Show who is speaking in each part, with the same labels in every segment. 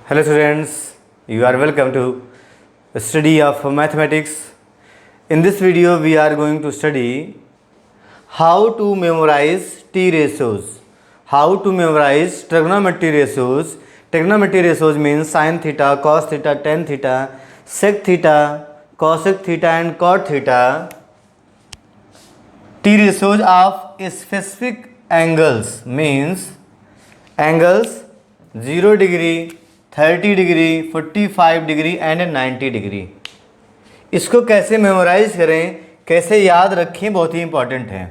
Speaker 1: Hello students, you are welcome to study of mathematics. In this video we are going to study how to memorize T ratios. How to memorize trigonometry ratios. Trigonometry ratios means sin theta, cos theta, tan theta, sec theta, cosec theta and cot theta. T ratios of specific angles means angles 0 degree, 30 degree, 45 degree and 90 degree. इसको कैसे memorise करें, कैसे याद रखें, बहुत ही important है।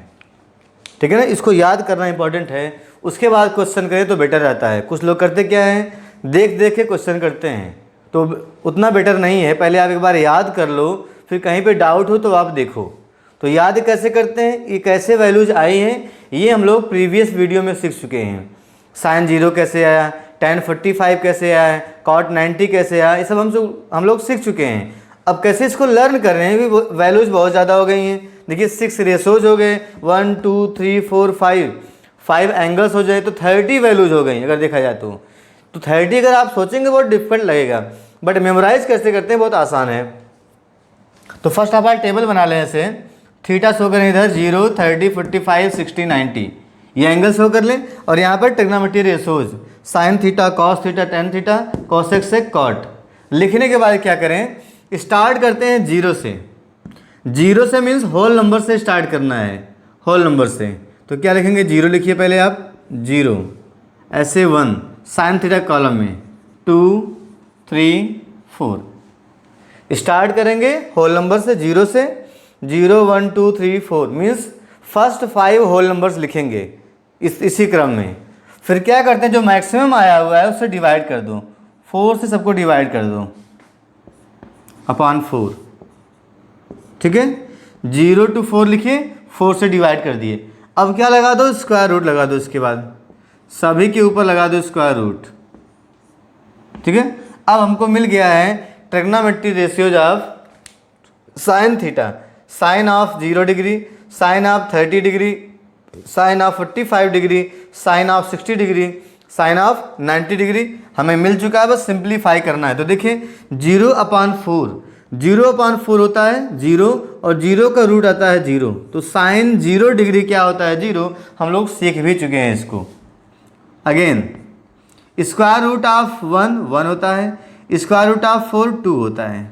Speaker 1: ठीक है ना, इसको याद करना इंपॉर्टेंट है। उसके बाद क्वेश्चन करें तो बेटर रहता है। कुछ लोग करते क्या हैं, देख देख के क्वेश्चन करते हैं, तो उतना बेटर नहीं है। पहले आप एक बार याद कर लो, फिर कहीं पे डाउट हो तो आप देखो। तो याद कैसे करते हैं, ये कैसे वैल्यूज आई हैं, ये हम लोग प्रीवियस वीडियो में सीख चुके हैं। साइन 0 कैसे आया, tan 45 कैसे आया, cot 90 कैसे आया, ये सब हम लोग सीख चुके हैं। अब कैसे इसको लर्न कर रहे हैं, भी वैल्यूज बहुत ज़्यादा हो गई हैं। देखिए 6 रेशोज हो गए, 1 2 3 4 5 एंगल्स हो जाए तो 30 वैल्यूज हो गई अगर देखा जाए तो 30 अगर आप सोचेंगे बहुत डिफिकल्ट लगेगा, बट मेमोराइज कैसे करते हैं बहुत आसान है। तो फर्स्ट आप टेबल बना लें ऐसे, थीटा शो करें इधर 0 30 45 60 90, ये एंगल शो कर लें। और यहाँ पर trigonometry ratios sine theta, cos theta, tan theta, cosec sec cot. लिखने के बाद क्या करें, स्टार्ट करते हैं 0 से। 0 से मीन्स होल नंबर से स्टार्ट करना है, होल नंबर से। तो क्या लिखेंगे, 0 लिखिए पहले आप, 0 ऐसे 1 साइन थीटा कॉलम में 2 3 4 स्टार्ट करेंगे होल नंबर से 0 से। 0 1 2 3 4 मीन्स फर्स्ट 5 होल नंबर्स लिखेंगे इसी क्रम में। फिर क्या करते हैं, जो मैक्सिमम आया हुआ है उससे डिवाइड कर दो, 4 से सबको डिवाइड कर दो अपॉन 4। ठीक है, 0 to 4 लिखिए, 4 से डिवाइड कर दिए। अब क्या लगा दो, स्क्वायर रूट लगा दो, इसके बाद सभी के ऊपर लगा दो स्क्वायर रूट। ठीक है, अब हमको मिल गया है trigonometry ratios of sine theta, sine of 0 degree, sine of 30 degree, sine of 45 degree, sine of 60 degree, sine of 90 degree हमें मिल चुका है। बस सिंप्लीफाई करना है। तो देखिए 0/4, 0/4 होता है 0 और 0 का रूट आता है 0। तो साइन 0 डिग्री क्या होता है, 0। हम लोग सीख भी चुके हैं इसको। अगेन स्क्वायर रूट ऑफ 1 होता है, स्क्वायर रूट ऑफ 4 2 होता है,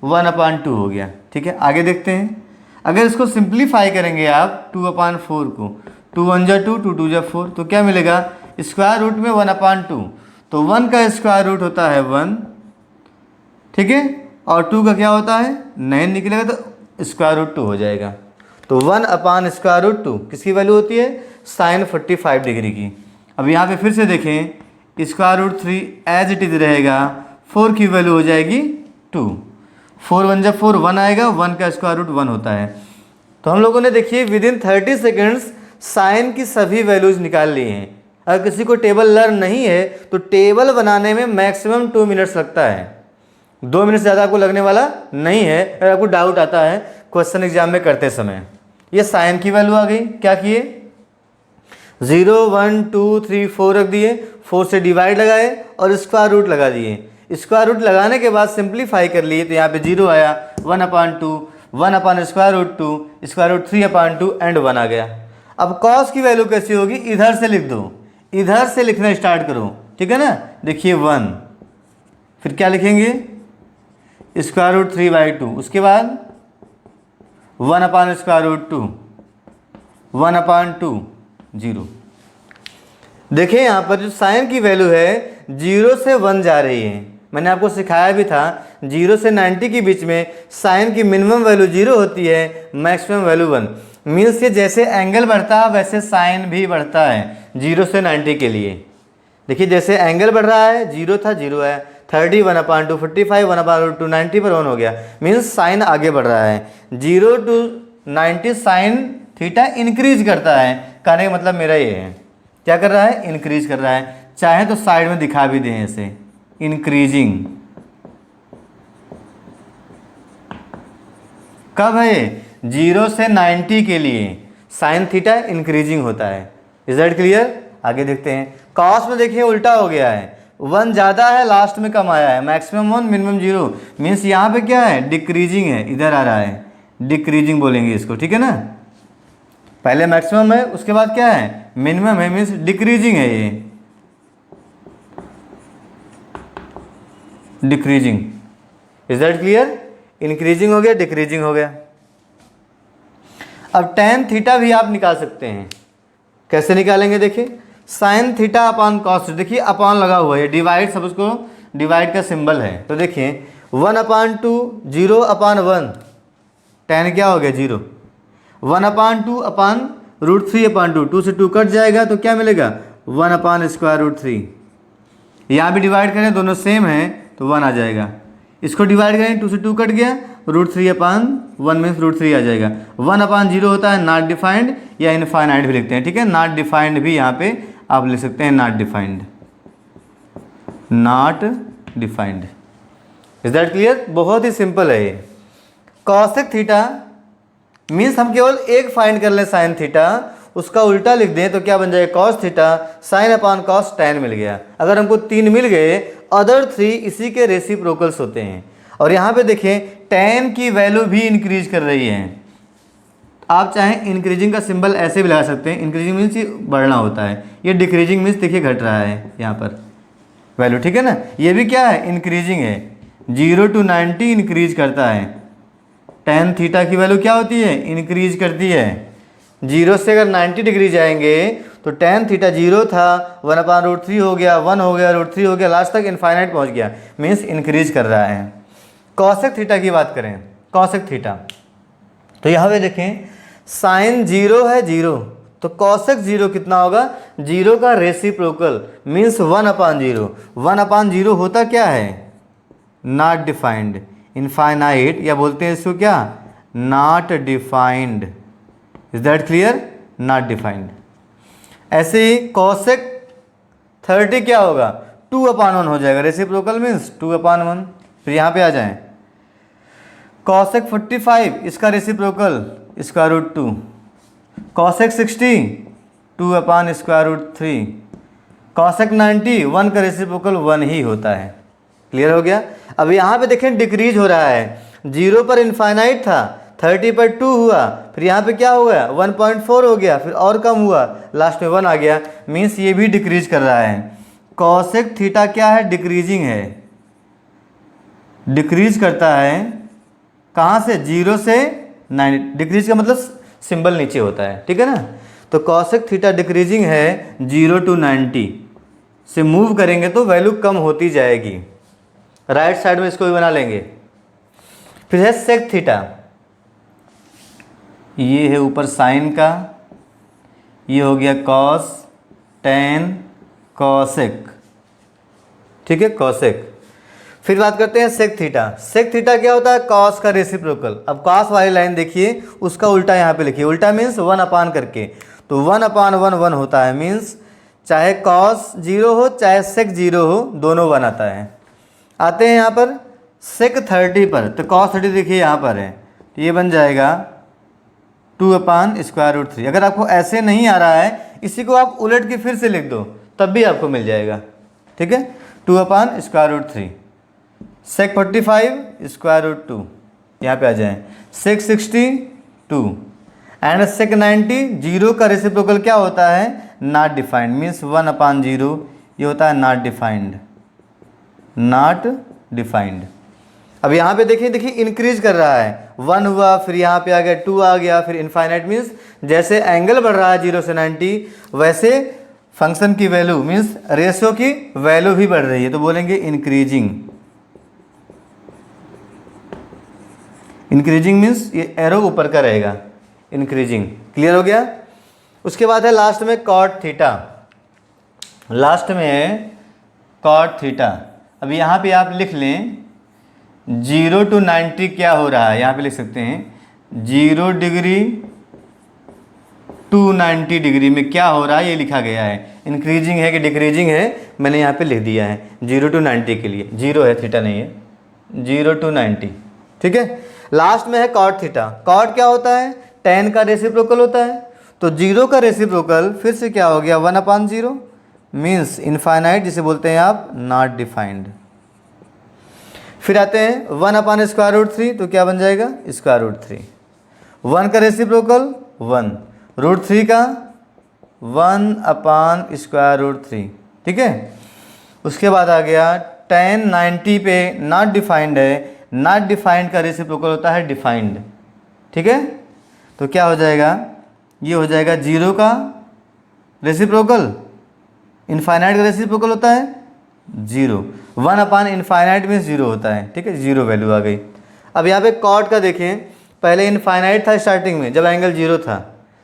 Speaker 1: 1/2 हो गया। ठीक है, आगे देखते हैं। अगर इसको सिंप्लीफाई करेंगे आप 2/4 को, 2 1 जा 2, 2 2 जा 4, तो क्या मिलेगा, स्क्वायर रूट में 1/2। तो 1 का स्क्वायर रूट होता है 1। ठीक है, और 2 का क्या होता है 9 निकलेगा, तो स्क्वायर रूट 2 हो जाएगा। तो 1/√2 किसकी वैल्यू होती है, साइन 45 डिग्री की। अब यहाँ पे फिर से देखें, square root 3 as it is रहेगा, 4 की वैल्यू हो जाएगी 2, 4 1 जा 4, 1 आएगा, 1 का स्क्वायर रूट 1 होता है। तो हम लोगों ने देखिए विदिन 30 सेकेंड्स साइन की सभी वैल्यूज निकाल ली हैं। अगर किसी को टेबल लर्न नहीं है तो टेबल बनाने में मैक्सिमम 2 मिनट्स लगता है, 2 मिनट से ज़्यादा आपको लगने वाला नहीं है। अगर आपको डाउट आता है क्वेश्चन एग्जाम में करते समय, ये साइन की वैल्यू आ गई, क्या किए 0 1 2 3 4 रख दिए, 4 से डिवाइड लगाए और स्क्वायर रूट लगा दिए। स्क्वायर रूट लगाने के बाद सिंप्लीफाई कर लिए, तो यहाँ पे 0 आया, 1/2, 1/√2, स्क्वायर रूट 3/2 एंड 1 आ गया। अब कॉस की वैल्यू कैसी होगी, इधर से लिख दो, इधर से लिखना स्टार्ट करो। ठीक है ना, देखिए 1, फिर क्या लिखेंगे, स्क्वायर रूट 3/2, उसके बाद 1/√2, 1/2 0। देखिए यहाँ पर जो साइन की वैल्यू है 0 से 1 जा रही है। मैंने आपको सिखाया भी था 0 से 90 के बीच में साइन की मिनिमम वैल्यू 0 होती है, मैक्सिमम वैल्यू 1। मीन्स कि जैसे एंगल बढ़ता है वैसे साइन भी बढ़ता है 0 से 90 के लिए। देखिए जैसे एंगल बढ़ रहा है, 0 था 0 है, 30 1/2, 45 1/2, 90 पर 1 हो गया, मीन्स साइन आगे बढ़ रहा है। 0 to 90 साइन थीटा इंक्रीज करता है। कहने का मतलब मेरा ये है, क्या कर रहा है, इंक्रीज कर रहा है। चाहे तो साइड में दिखा भी दें ऐसे, इंक्रीजिंग। कब है, 0 से 90 के लिए साइन थीटा इंक्रीजिंग होता है। Is that clear? आगे देखते हैं। कॉस में देखिए उल्टा हो गया है, 1 ज़्यादा है, लास्ट में कम आया है, मैक्सिमम 1 मिनिमम 0, मीन्स यहाँ पे क्या है, डिक्रीजिंग है, इधर आ रहा है, डिक्रीजिंग बोलेंगे इसको, ठीक है ना। पहले मैक्सिमम है, उसके बाद क्या है, मिनिमम है, मीन्स डिक्रीजिंग है ये, decreasing. Is that clear? Increasing हो गया, डिक्रीजिंग हो गया। अब tan थीटा भी आप निकाल सकते हैं। कैसे निकालेंगे देखिए, साइन थीटा अपान कॉस, देखिए अपान लगा हुआ है, डिवाइड, सब उसको डिवाइड का सिंबल है, तो देखिए 1/2 0 अपान 1, tan क्या हो गया 0, 1/2 अपान √3/2, 2 से 2 कट जाएगा तो क्या मिलेगा 1/√3। यहाँ भी डिवाइड करें, दोनों सेम है तो 1 आ जाएगा, इसको डिवाइड करें 2 से 2 कट गया, √3/1 मीन्स √3 आ जाएगा। 1/0 होता है नॉट डिफाइंड या इनफाइनाइट भी लिखते हैं, ठीक है, नॉट डिफाइंड भी यहाँ पे आप लिख सकते हैं, not defined, not defined. Is that clear? बहुत ही सिंपल है ये। कॉसेक थीटा मीन्स हम केवल एक फाइंड कर लें साइन थीटा, उसका उल्टा लिख दें तो क्या बन जाएगा, cos theta sine upon cos tan मिल गया। अगर हमको 3 मिल गए, अदर 3 इसी के रेसिप्रोकल्स होते हैं। और यहाँ पे देखें टैन की वैल्यू भी इंक्रीज कर रही है, आप चाहें इंक्रीजिंग का सिंबल ऐसे भी लगा सकते हैं, इंक्रीजिंग मीन्स ये बढ़ना होता है, ये डिक्रीजिंग मीन्स देखिए घट रहा है यहाँ पर वैल्यू, ठीक है ना। ये भी क्या है, इंक्रीजिंग है, 0 to 90 इंक्रीज करता है। tan थीटा की वैल्यू क्या होती है, इंक्रीज करती है। 0 से अगर 90 डिग्री जाएंगे तो tan थीटा 0 था, 1/√3 हो गया, 1 हो गया, √3 हो गया, लास्ट तक इनफाइनाइट पहुँच गया, मीन्स इंक्रीज कर रहा है। कॉसेक थीटा की बात करें, कॉसेक थीटा, तो यहाँ पे देखें साइन 0 है 0, तो कॉसेक 0 कितना होगा, 0 का रेसिप्रोकल मीन्स 1/0। 1/0 होता क्या है, नॉट डिफाइंड, इनफाइनाइट, या बोलते हैं इसको क्या, not defined. Is that clear, not defined. ऐसे ही कॉसेक 30 क्या होगा, 2/1 हो जाएगा, रेसिप्रोकल मीन्स 2/1। फिर यहाँ पे आ जाएं, कॉसेक 45 इसका रेसिप्रोकल √2, कॉसेक 60 2/√3, कॉसेक 90 1 का रेसिप्रोकल 1 ही होता है। क्लियर हो गया। अब यहाँ पे देखें डिक्रीज हो रहा है, 0 पर इनफाइनाइट था, 30 पर 2 हुआ, फिर यहाँ पे क्या हो गया 1.4 हो गया, फिर और कम हुआ, लास्ट में 1 आ गया, मीन्स ये भी डिक्रीज कर रहा है। कॉसेक थीटा क्या है, डिक्रीजिंग है, डिक्रीज करता है, कहाँ से, 0 से 90, डिक्रीज का मतलब सिंबल नीचे होता है, ठीक है ना। तो कॉसेक थीटा डिक्रीजिंग है, 0 to 90 से मूव करेंगे तो वैल्यू कम होती जाएगी। राइट साइड में इसको भी बना लेंगे। फिर है सेक थीटा, ये है ऊपर साइन का, ये हो गया कॉस, टैन, कॉसेक, ठीक है, कॉसेक। फिर बात करते हैं सेक थीटा। सेक थीटा क्या होता है, कॉस का रेसिप्रोकल। अब कॉस वाली लाइन देखिए, उसका उल्टा यहाँ पे लिखिए, उल्टा मीन्स 1/, करके, तो 1/1 1 होता है, मीन्स चाहे कॉस 0 हो चाहे सेक 0 हो, दोनों 1 आता है। आते हैं यहाँ पर सेक 30 पर, तो कॉस 30 देखिए यहाँ पर है, तो ये बन जाएगा 2/√3। अगर आपको ऐसे नहीं आ रहा है, इसी को आप उलट के फिर से लिख दो, तब भी आपको मिल जाएगा, ठीक है, 2/√3। सेक 45 √2, यहाँ पे आ जाएं, सेक 60 2, एंड सेक 90 0 का रेसिप्रोकल क्या होता है, नॉट डिफाइंड, मीन्स 1/0, ये होता है नॉट डिफाइंड, नॉट डिफाइंड। अब यहाँ पे देखिए इंक्रीज कर रहा है, 1 हुआ, फिर यहाँ पे आ गया 2 आ गया, फिर इनफाइनाइट, मीन्स जैसे एंगल बढ़ रहा है 0 से 90, वैसे फंक्शन की वैल्यू मीन्स रेशियो की वैल्यू भी बढ़ रही है, तो बोलेंगे इंक्रीजिंग। इंक्रीजिंग मीन्स ये एरो ऊपर का रहेगा, इंक्रीजिंग। क्लियर हो गया। उसके बाद है लास्ट में कॉट थीटा, लास्ट में है कॉट थीटा। अब यहाँ पे आप लिख लें 0 to 90 क्या हो रहा है, यहाँ पे लिख सकते हैं 0 डिग्री टू 90 डिग्री में क्या हो रहा है, ये लिखा गया है, इंक्रीजिंग है कि डिक्रीजिंग है, मैंने यहाँ पे लिख दिया है 0 to 90 के लिए, 0 है, थीटा नहीं है, 0 to 90, ठीक है। लास्ट में है कॉट थीटा। कॉट क्या होता है, टैन का रेसिप्रोकल होता है, तो 0 का रेसिप्रोकल फिर से क्या हो गया 1/0, मीन्स इनफाइनाइट जिसे बोलते हैं आप नॉट डिफाइंड। फिर आते हैं 1/√3, तो क्या बन जाएगा √3। 1 का रेसिप्रोकल 1, √3 का 1/√3, ठीक है। उसके बाद आ गया tan 90 पे नॉट डिफाइंड है, नॉट डिफाइंड का रेसिप्रोकल होता है डिफाइंड, ठीक है। तो क्या हो जाएगा, ये हो जाएगा 0 का रेसिप्रोकल, इनफाइनाइट का रेसिप्रोकल होता है 0, 1/∞ में 0 होता है, ठीक है, 0 वैल्यू आ गई। अब यहाँ पे कॉट का देखें, पहले इनफाइनाइट था स्टार्टिंग में जब एंगल 0 था,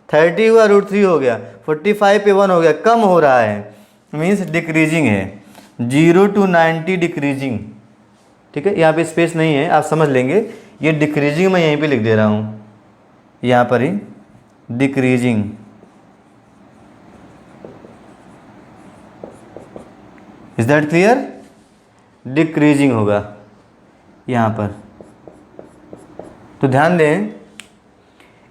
Speaker 1: 30 हुआ √3 हो गया, 45 पे 1 हो गया, कम हो रहा है, मीन्स डिक्रीजिंग है, 0 to 90 डिक्रीजिंग, ठीक है। यहाँ पे स्पेस नहीं है, आप समझ लेंगे, ये डिक्रीजिंग मैं यहीं पे लिख दे रहा हूँ, यहाँ पर ही decreasing. Is that clear? Decreasing होगा यहाँ पर, तो ध्यान दें,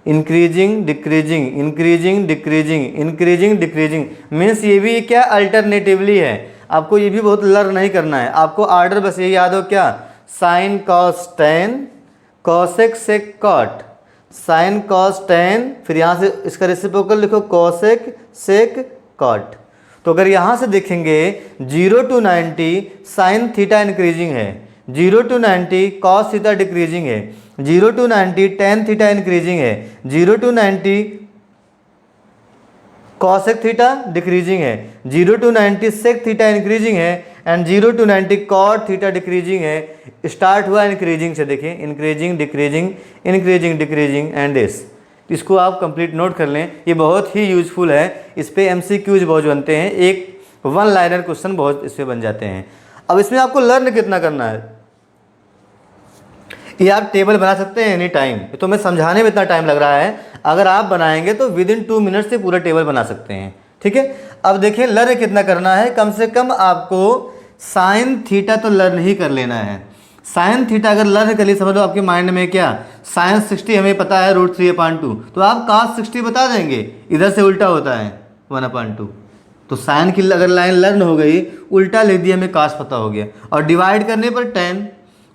Speaker 1: increasing decreasing, increasing decreasing, increasing decreasing, means ये भी क्या अल्टरनेटिवली है। आपको ये भी बहुत लर्न नहीं करना है, आपको ऑर्डर बस ये याद हो क्या, sine cos tan, cosec sec cot, sine cos tan, फिर यहाँ से इसका रेसिप्रोकल लिखो कॉसेक सेक कॉट। तो अगर यहाँ से देखेंगे 0 to 90 साइन थीटा इंक्रीजिंग है, 0 to 90 कॉस थीटा डिक्रीजिंग है, 0 to 90 टेन थीटा इंक्रीजिंग है, 0 to 90 कॉसेक थीटा डिक्रीजिंग है, 0 to 90 सेक थीटा इंक्रीजिंग है, and 0 to 90 cot theta decreasing है। स्टार्ट हुआ इंक्रीजिंग से, देखिए increasing decreasing, increasing decreasing and this. इसको आप कंप्लीट नोट कर लें, ये बहुत ही यूजफुल है, इस पर MCQs बहुत बनते हैं, एक 1 लाइनर क्वेश्चन बहुत इस पर बन जाते हैं। अब इसमें आपको लर्न कितना करना है, ये आप टेबल बना सकते हैं एनी टाइम, तो मैं समझाने में इतना टाइम लग रहा है, अगर आप बनाएंगे तो विदिन 2 मिनट से पूरा टेबल बना सकते हैं, ठीक है। अब देखिए लर्न कितना करना है, कम से कम आपको साइन थीटा तो लर्न ही कर लेना है। साइन थीटा अगर लर्न कर लिए, समझ लो आपके माइंड में क्या, साइन 60 हमें पता है √3/2, तो आप cos 60 बता देंगे, इधर से उल्टा होता है 1/2, तो साइन की अगर लाइन लर्न हो गई, उल्टा लिख दिया, हमें cos पता हो गया, और डिवाइड करने पर tan,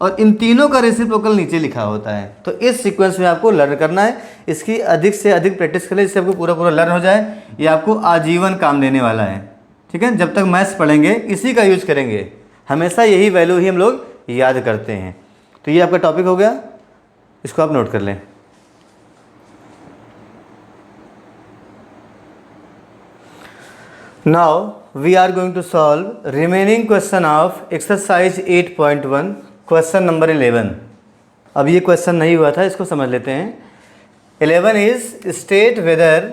Speaker 1: और इन तीनों का रेसिप्रोकल नीचे लिखा होता है। तो इस सीक्वेंस में आपको लर्न करना है, इसकी अधिक से अधिक प्रैक्टिस करें जिससे आपको पूरा पूरा लर्न हो जाए, ये आपको आजीवन काम देने वाला है, ठीक है। जब तक मैथ्स पढ़ेंगे इसी का यूज करेंगे, हमेशा यही वैल्यू ही हम लोग याद करते हैं। तो ये आपका टॉपिक हो गया, इसको आप नोट कर लें। Now we are going to solve remaining question of exercise 8.1, question number 11। अब ये क्वेश्चन नहीं हुआ था, इसको समझ लेते हैं। 11 is state whether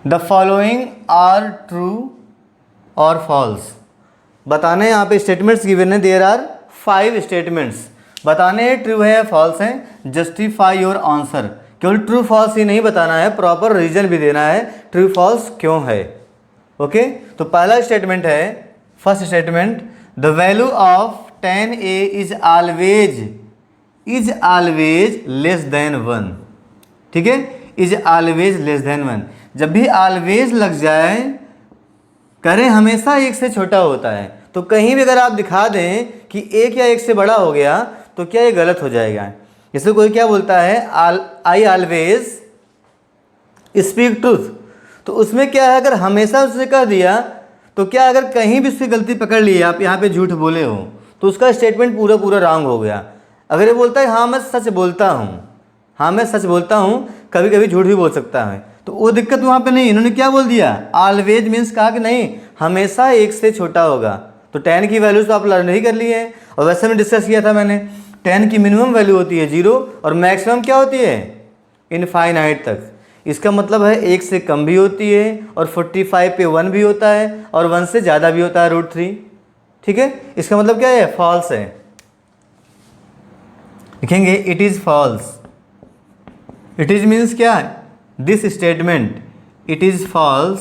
Speaker 1: the following are true और फॉल्स। बताने यहाँ पे स्टेटमेंट्स गिवन है, देयर आर 5 स्टेटमेंट्स, बताने ट्रू है या फॉल्स हैं, जस्टिफाई योर आंसर। केवल ट्रू फॉल्स ही नहीं बताना है, प्रॉपर रीजन भी देना है ट्रू फॉल्स क्यों है, ओके। तो पहला स्टेटमेंट है, first statement, the value of tan a is always less than 1, ठीक है, इज ऑलवेज लेस देन 1। जब भी ऑलवेज लग जाए, करें हमेशा 1 से छोटा होता है, तो कहीं भी अगर आप दिखा दें कि 1 या 1 से बड़ा हो गया, तो क्या ये गलत हो जाएगा। जैसे कोई क्या बोलता है, आई ऑलवेज स्पीक ट्रूथ, तो उसमें क्या है, अगर हमेशा उसने कह दिया, तो क्या अगर कहीं भी उसकी गलती पकड़ ली, आप यहाँ पे झूठ बोले हो, तो उसका स्टेटमेंट पूरा पूरा रॉन्ग हो गया। अगर ये बोलता है हाँ मैं सच बोलता हूँ, हाँ मैं सच बोलता हूँ, कभी कभी झूठ भी बोल सकता है, तो वो दिक्कत वहाँ पे नहीं। इन्होंने क्या बोल दिया, ऑलवेज मीन्स कहा कि नहीं हमेशा 1 से छोटा होगा, तो tan की वैल्यूज तो आप लर्न नहीं कर लिए हैं। और वैसे में डिस्कस किया था मैंने, tan की मिनिमम वैल्यू होती है 0 और मैक्सिमम क्या होती है, इनफाइनाइट तक। इसका मतलब है 1 से कम भी होती है, और 45 पे 1 भी होता है, और 1 से ज़्यादा भी होता है √3, ठीक है। इसका मतलब क्या है, फॉल्स है, लिखेंगे it is false. It is means क्या, this statement, it is false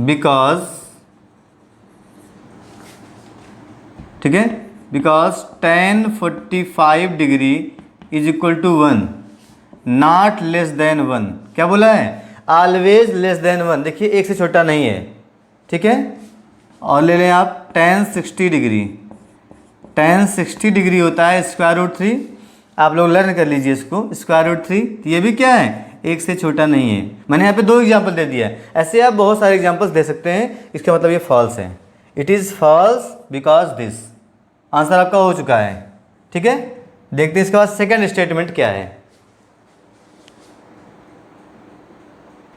Speaker 1: because, ठीक है, because tan 45 degree is equal to 1, not less than 1। क्या बोला है, ऑलवेज लेस देन 1, देखिए एक से छोटा नहीं है, ठीक है। और ले लें आप tan 60 डिग्री, tan 60 डिग्री होता है √3, आप लोग लर्न कर लीजिए इसको, √3, तो ये भी क्या है, एक से छोटा नहीं है। मैंने यहाँ पे 2 एग्जाम्पल दे दिया है, ऐसे आप बहुत सारे एग्जाम्पल्स दे सकते हैं। इसका मतलब ये फॉल्स है, it is false because this. Answer आपका हो चुका है, ठीक है। देखते हैं इसके बाद सेकंड स्टेटमेंट क्या है।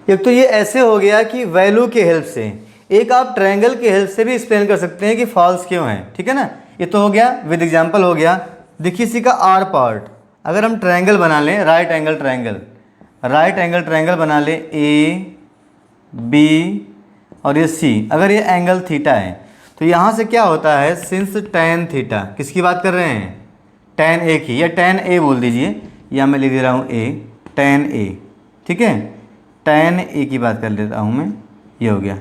Speaker 1: एक तो ये ऐसे हो गया कि वैल्यू के हेल्प से, एक आप ट्रायंगल के हेल्प से भी एक्सप्लेन कर सकते हैं कि फॉल्स क्यों है, ठीक है ना। ये तो हो गया, विद एग्जाम्पल हो गया। देखिए इसी का आर पार्ट, अगर हम ट्रायंगल बना लें, राइट एंगल ट्रायंगल बना लें, ए बी और ये सी, अगर ये एंगल थीटा है तो यहाँ से क्या होता है, सिंस tan थीटा, किसकी बात कर रहे हैं, tan ए की, या tan ए बोल दीजिए, या मैं लिख दे रहा हूँ ए, tan ए, ठीक है, tan ए की बात कर लेता हूँ मैं, ये हो गया।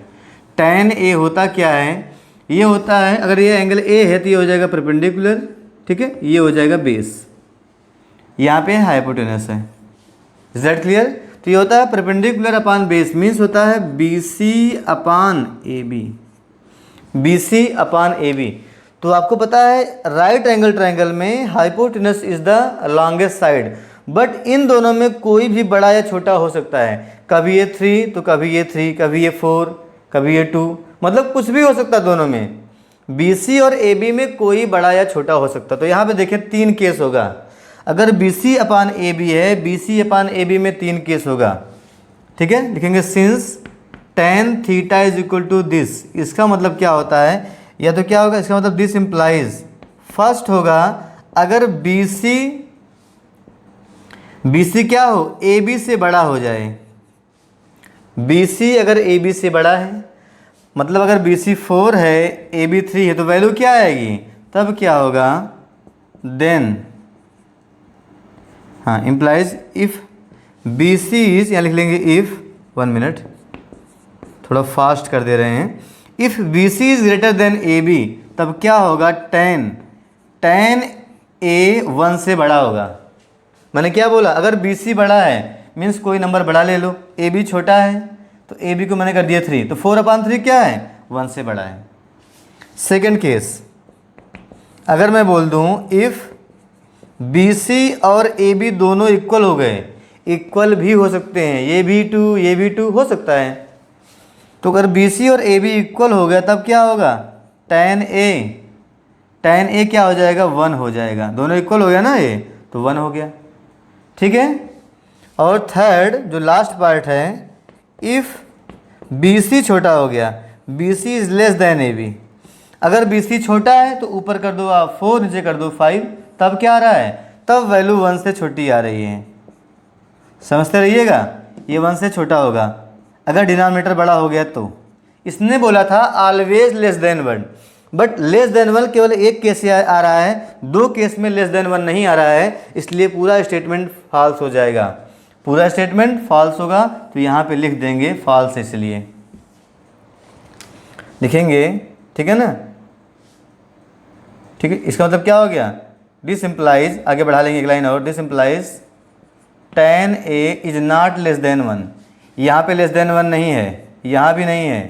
Speaker 1: tan ए होता क्या है, ये होता है, अगर ये एंगल ए है तो ये हो जाएगा परपेंडिकुलर, ठीक है, ये हो जाएगा बेस, यहाँ पे हाइपोटेनस है। Is that clear. तो ये होता है परपेंडिकुलर अपान बेस, मीन्स होता है BC अपान AB। तो आपको पता है राइट एंगल ट्रायंगल में hypotenuse is the longest side, but in दोनों में कोई भी बड़ा या छोटा हो सकता है, कभी ये 3 तो कभी ये 3, कभी ये 4, कभी ये 2, मतलब कुछ भी हो सकता है दोनों में। BC और AB में कोई बड़ा या छोटा हो सकता। तो यहाँ पे देखें 3 केस होगा, अगर BC अपान AB है, BC अपान AB में 3 केस होगा, ठीक है। लिखेंगे since tan theta is equal to this, इसका मतलब क्या होता है, या तो क्या होगा, इसका मतलब दिस इम्प्लाइज, फर्स्ट होगा अगर BC क्या हो, AB से बड़ा हो जाए, BC अगर AB से बड़ा है, मतलब अगर BC 4 है, AB 3 है, तो वैल्यू क्या आएगी, तब क्या होगा, देन, हाँ, इम्प्लाइज इफ BC इज, यहाँ लिख लेंगे इफ, 1 मिनट, थोड़ा फास्ट कर दे रहे हैं, if BC is greater then AB, तब क्या होगा, tan A 1 से बड़ा होगा। मैंने क्या बोला, अगर BC बड़ा है मीन्स कोई नंबर बड़ा ले लो, AB छोटा है तो AB को मैंने कर दिया 3, तो 4/3 क्या है, 1 से बड़ा है। सेकंड केस, अगर मैं बोल दूं इफ BC और AB दोनों इक्वल हो गए, इक्वल भी हो सकते हैं, ये भी 2 हो सकता है, तो अगर BC और AB इक्वल हो गया तब क्या होगा, tan A क्या हो जाएगा, 1 हो जाएगा, दोनों इक्वल हो गया ना, ये तो 1 हो गया, ठीक है। और थर्ड जो लास्ट पार्ट है, इफ BC छोटा हो गया, BC is less than AB, अगर BC छोटा है तो ऊपर कर दो आप 4, नीचे कर दो 5, तब क्या आ रहा है, तब वैल्यू 1 से छोटी आ रही है, समझते रहिएगा, ये 1 से छोटा होगा अगर डिनोमिनेटर बड़ा हो गया तो। इसने बोला था always less than 1, but less than 1 केवल एक केस से आ रहा है, 2 केस में लेस देन 1 नहीं आ रहा है, इसलिए पूरा स्टेटमेंट फॉल्स हो जाएगा, पूरा स्टेटमेंट फॉल्स होगा। तो यहाँ पे लिख देंगे फॉल्स, इसलिए लिखेंगे, ठीक है ना, ठीक है। इसका मतलब क्या हो गया, दिस इम्प्लाइज, आगे बढ़ा लेंगे एक लाइन और, this implies tan A is not less than 1, यहाँ पे लेस देन 1 नहीं है, यहाँ भी नहीं है,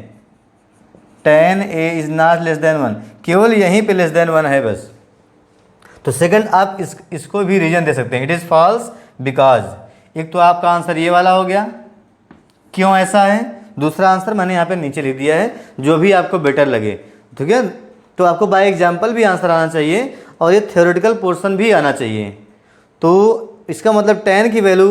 Speaker 1: tan A is not less than 1, केवल यहीं पे लेस देन 1 है बस। तो सेकंड आप इसको भी रीजन दे सकते हैं, इट इज़ फॉल्स बिकॉज, एक तो आपका आंसर ये वाला हो गया, क्यों ऐसा है, दूसरा आंसर मैंने यहाँ पे नीचे लिख दिया है, जो भी आपको बेटर लगे, ठीक है। तो आपको बाय एग्जाम्पल भी आंसर आना चाहिए और ये थ्योरेटिकल पोर्शन भी आना चाहिए। तो इसका मतलब tan की वैल्यू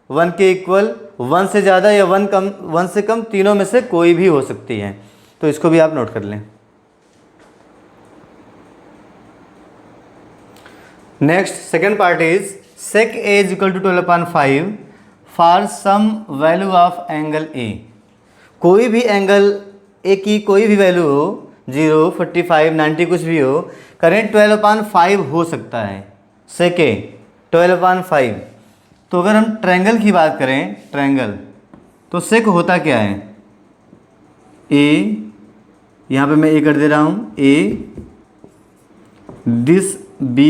Speaker 1: 1 के इक्वल, 1 से ज़्यादा या 1 से कम, तीनों में से कोई भी हो सकती है, तो इसको भी आप नोट कर लें। Next second part is sec A is equal to 12/5 for some value of angle A। कोई भी एंगल A की कोई भी वैल्यू हो, 0, 45, 90 कुछ भी हो, करेंट 12/5 हो सकता है, sec A 12/5। तो अगर हम ट्रायंगल की बात करें, ट्रायंगल, तो sec होता क्या है, A, यहाँ पे मैं A कर दे रहा हूँ, A, this B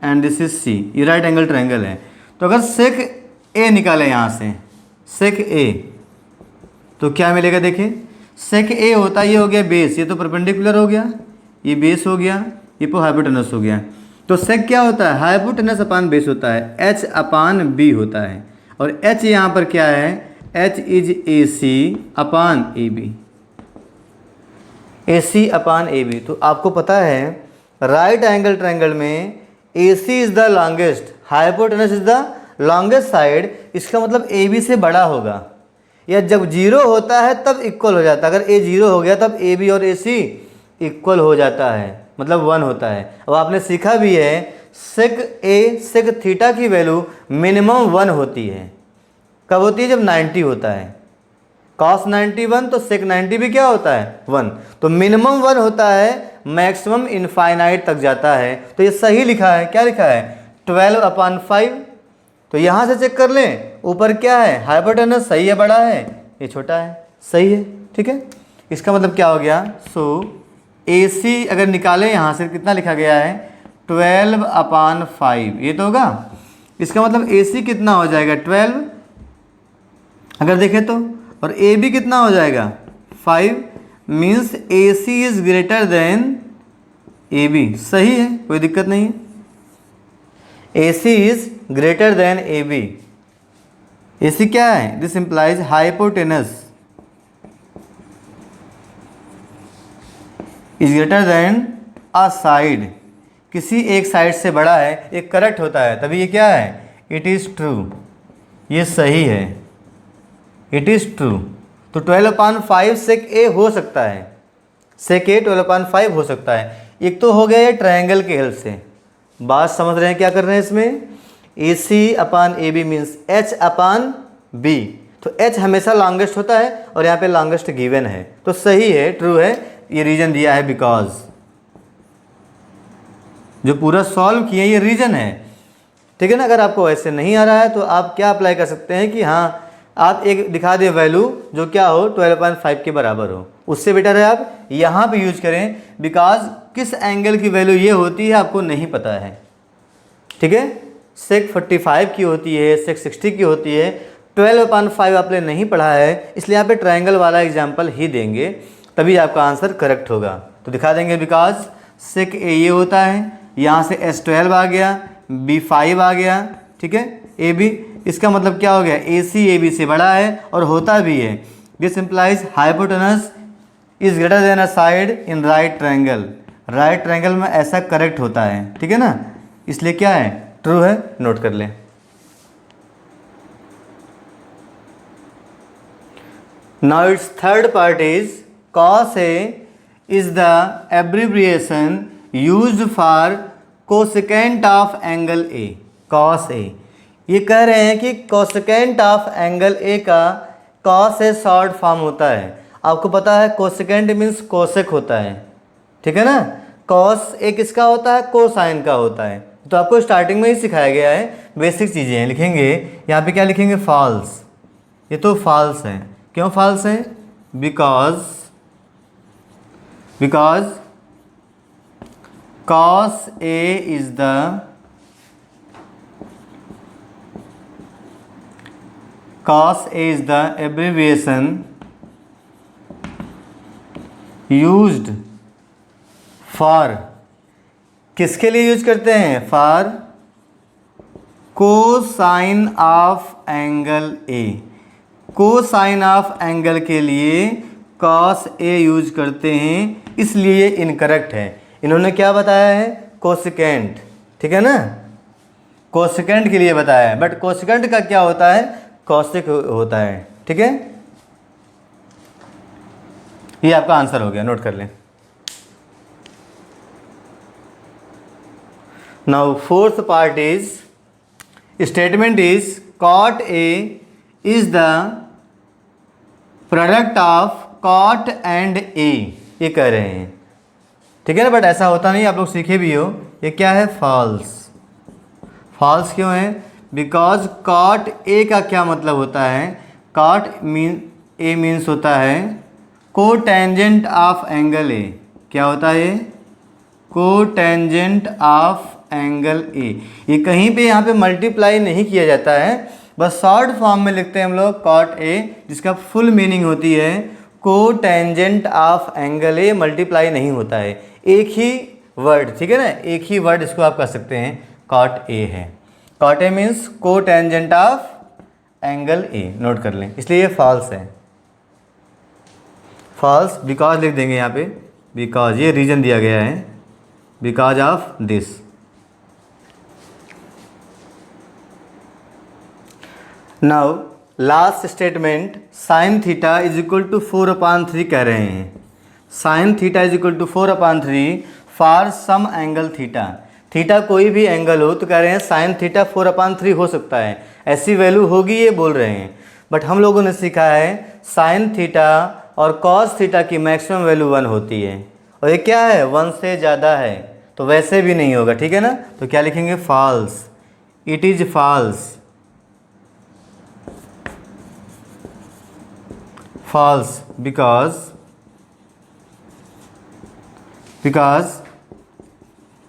Speaker 1: and this is C, ये राइट एंगल ट्रायंगल है। तो अगर sec A निकालें यहाँ से, sec A तो क्या मिलेगा देखिए, सेक ए होता है, ये हो गया बेस, ये तो परपेंडिकुलर हो गया, ये बेस हो गया, ये हाइपोटेनस हो गया। तो सेक क्या होता है, हाइपोटेनस अपान बेस होता है, एच अपान बी होता है। और एच यहाँ पर क्या है, H is A C upon A B, A C upon A B. तो आपको पता है राइट एंगल ट्रायंगल में A C is the longest, hypotenuse is the longest side, इसका मतलब ए बी से बड़ा होगा, या जब जीरो होता है तब इक्वल हो जाता है। अगर ए जीरो हो गया तब ए बी और ए सी इक्वल हो जाता है, मतलब 1 होता है। अब आपने सीखा भी है सेक ए सेक थीटा की वैल्यू मिनिमम 1 होती है। कब होती है, जब 90 होता है। कॉस 91 तो सेक 90 भी क्या होता है, 1। तो मिनिमम 1 होता है, मैक्सिमम इनफाइनाइट तक जाता है। तो ये सही लिखा है, क्या लिखा है 12/5। तो यहाँ से चेक कर लें, ऊपर क्या है हाइपोटेनस, सही है, बड़ा है, ये छोटा है, सही है, ठीक है। इसका मतलब क्या हो गया, सो ए सी अगर निकालें यहाँ से कितना लिखा गया है 12/5, ये तो होगा। इसका मतलब ए सी कितना हो जाएगा 12 अगर देखें तो, और ए बी कितना हो जाएगा 5, means A C is greater than A B. सही है, कोई दिक्कत नहीं है, A C is greater than A B. A C क्या है, this implies hypotenuse is greater than a side, किसी एक साइड से बड़ा है, एक करेक्ट होता है, तभी ये क्या है, इट इज़ ट्रू, ये सही है, इट इज़ ट्रू। तो 12/5 सेक ए हो सकता है, सेक ए 12/5 हो सकता है। एक तो हो गया ये ट्रायंगल के हेल्प से, बात समझ रहे हैं क्या कर रहे हैं इसमें, A C upon A B means H upon B. तो एच हमेशा लॉन्गेस्ट होता है और यहाँ पे लॉन्गेस्ट गिवन है, तो सही है, ट्रू है। ये रीजन दिया है बिकॉज, जो पूरा सॉल्व किए ये रीजन है, ठीक है ना। अगर आपको ऐसे नहीं आ रहा है तो आप क्या अप्लाई कर सकते हैं कि हाँ आप एक दिखा दे वैल्यू जो क्या हो 12/5 के बराबर हो, उससे बेटर है आप यहाँ पे यूज करें, बिकॉज किस एंगल की वैल्यू ये होती है आपको नहीं पता है, ठीक है। सेक 45 की होती है, सेक 60 की होती है, 12/5 आपने नहीं पढ़ा है, इसलिए यहाँ पे ट्रायंगल वाला एग्जाम्पल ही देंगे, तभी आपका आंसर करेक्ट होगा। तो दिखा देंगे बिकॉज सेक ए ये होता है, यहाँ से S12 आ गया, B5 आ गया, ठीक है, ए बी, इसका मतलब क्या हो गया, ए सी ए बी से बड़ा है और होता भी है। This implies hypotenuse is greater than a side in right triangle, right triangle में ऐसा करेक्ट होता है, ठीक है ना, इसलिए क्या है, ट्रू है, नोट कर लें। Now it's third part is cos A is the abbreviation used for cosecant of angle A, cos A। ये कह रहे हैं कि cosecant of angle A का cos A शॉर्ट फॉर्म होता है। आपको पता है cosecant मीन्स कोसेक होता है, ठीक है ना, cos A किसका होता है, कोसाइन का होता है। तो आपको स्टार्टिंग में ही सिखाया गया है, बेसिक चीज़ें हैं। लिखेंगे यहाँ पे क्या लिखेंगे, फॉल्स, ये तो फॉल्स है। क्यों फॉल्स है, because cos A is the abbreviation used for, किसके लिए यूज करते हैं, for cosine of angle A, cosine of angle के लिए cos A यूज करते हैं, इसलिए इनकरेक्ट है। इन्होंने क्या बताया है, कोसेकेंट, ठीक है ना, कोसेकेंट के लिए बताया है, बट कोसेकेंट का क्या होता है, कॉसेक होता है, ठीक है। ये आपका आंसर हो गया, नोट कर लें। Now fourth part is, statement is cot A is the product of cot and A, ये कह रहे हैं, ठीक है ना, बट ऐसा होता नहीं, आप लोग सीखे भी हो। ये क्या है, फॉल्स। फॉल्स क्यों है, बिकॉज cot A का क्या मतलब होता है, cot A मीन्स होता है कोटेंजेंट ऑफ एंगल A। क्या होता है, कोटेंजेंट ऑफ एंगल A। ये कहीं पे यहाँ पे मल्टीप्लाई नहीं किया जाता है, बस शॉर्ट फॉर्म में लिखते हैं हम लोग कॉट ए, जिसका फुल मीनिंग होती है को tangent of angle A multiply नहीं होता है, एक ही वर्ड, ठीक है ना, एक ही वर्ड इसको आप कह सकते हैं कॉट ए है। कॉट ए मीन्स को tangent of angle A, note कर लें, इसलिए ये फॉल्स है। फॉल्स बिकॉज लिख देंगे यहाँ पे, बिकॉज ये रीजन दिया गया है, because of this. Now last statement sine theta is equal to 4/3 कह रहे हैं। Sine theta is equal to 4/3 for some angle theta. Theta कोई भी एंगल हो तो कह रहे हैं साइन थीटा 4/3 हो सकता है, ऐसी वैल्यू होगी ये बोल रहे हैं। बट हम लोगों ने सीखा है साइन थीटा और कॉस थीटा की मैक्सिमम वैल्यू 1 होती है, और ये क्या है 1 से ज़्यादा है, तो वैसे भी नहीं होगा, ठीक है ना। तो क्या लिखेंगे false, it is false, false because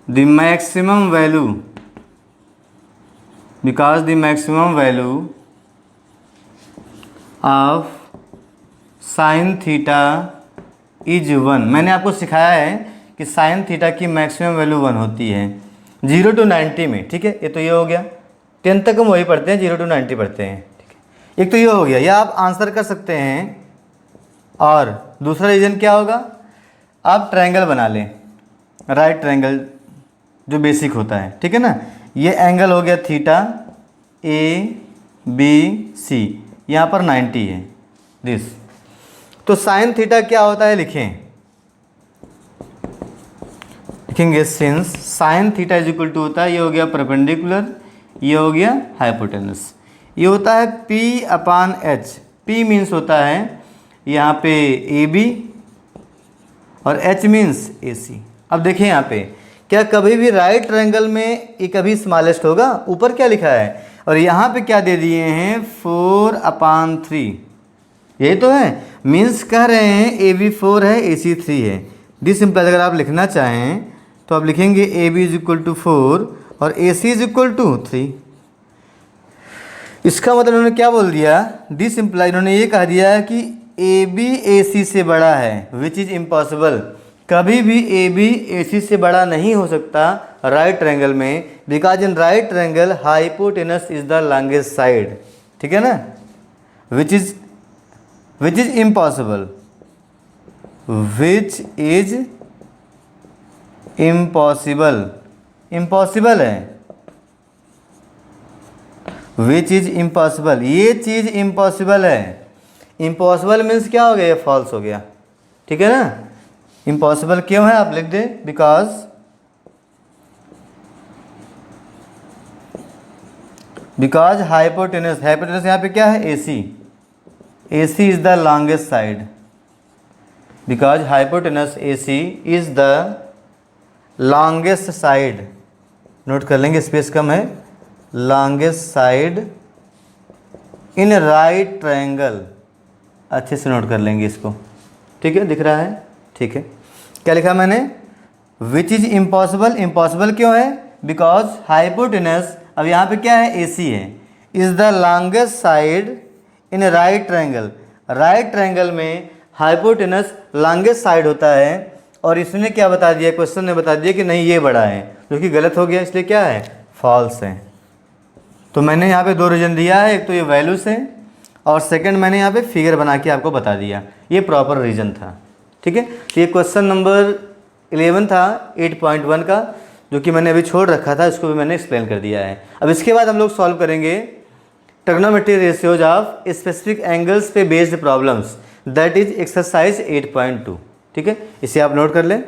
Speaker 1: the maximum value of sin theta is 1। मैंने आपको सिखाया है कि sin थीटा की मैक्सिमम वैल्यू 1 होती है 0 to 90 में, ठीक है। ये तो ये हो गया, 10 तक हम वही पढ़ते हैं, 0 to 90 पढ़ते हैं, ठीक है। एक तो ये हो गया, या आप आंसर कर सकते हैं। और दूसरा रीजन क्या होगा, आप ट्रायंगल बना लें, राइट ट्रायंगल जो बेसिक होता है, ठीक है ना। ये एंगल हो गया थीटा ABC, यहाँ पर 90 है दिस। तो साइन थीटा क्या होता है लिखेंगे since sine theta is equal to होता है, ये हो गया परपेंडिकुलर, ये हो गया हाइपोटेनस, ये होता है P/H। P मीन्स होता है यहाँ पे AB और H मीन्स AC। अब देखें यहाँ पे क्या कभी भी राइट ट्रायंगल में ये कभी स्मॉलेस्ट होगा, ऊपर क्या लिखा है और यहाँ पे क्या दे दिए हैं 4/3, यही तो है, मीन्स कह रहे हैं AB 4 है AC 3 है। दिस सिंपल अगर आप लिखना चाहें तो आप लिखेंगे AB इज इक्वल टू 4 और AC इज इक्वल टू 3। इसका मतलब उन्होंने क्या बोल दिया, दिस सिंपल इन्होंने ये कह दिया कि AB AC से बड़ा है, विच इज़ इम्पॉसिबल। कभी भी AB AC से बड़ा नहीं हो सकता राइट ट्रायंगल में, because in right triangle hypotenuse is the longest side, ठीक है ना, which is impossible, which is impossible, impossible है, विच इज इम्पॉसिबल, ये चीज़ इम्पॉसिबल है। इम्पॉसिबल मीन्स क्या हो गया, ये फॉल्स हो गया, ठीक है ना। इम्पॉसिबल क्यों है आप लिख दें, बिकॉज हाइपोटेनस, हाइपोटेनस यहाँ पे क्या है AC, AC is the longest side, because hypotenuse AC is the longest side, note कर लेंगे स्पेस कम है, longest side in right triangle, अच्छे से नोट कर लेंगे इसको, ठीक है, दिख रहा है, ठीक है। क्या लिखा मैंने, विच इज इम्पॉसिबल, इम्पॉसिबल क्यों है, बिकॉज हाइपोटेनस, अब यहाँ पे क्या है AC है, is the longest side in right triangle. Right triangle में हाइपोटेनस लॉन्गेस्ट साइड होता है, और इसने क्या बता दिया, क्वेश्चन ने बता दिया कि नहीं ये बड़ा है, जो कि गलत हो गया, इसलिए क्या है फॉल्स है। तो मैंने यहाँ पे 2 रीजन दिया है, एक तो ये वैल्यू से, और सेकंड मैंने यहाँ पे फिगर बना के आपको बता दिया, ये प्रॉपर रीजन था, ठीक है। तो ये क्वेश्चन नंबर 11 था 8.1 का, जो कि मैंने अभी छोड़ रखा था, इसको भी मैंने एक्सप्लेन कर दिया है। अब इसके बाद हम लोग सॉल्व करेंगे trigonometry ratios of specific angles पे based problems, that is exercise 8.2, ठीक है। इसे आप नोट कर लें।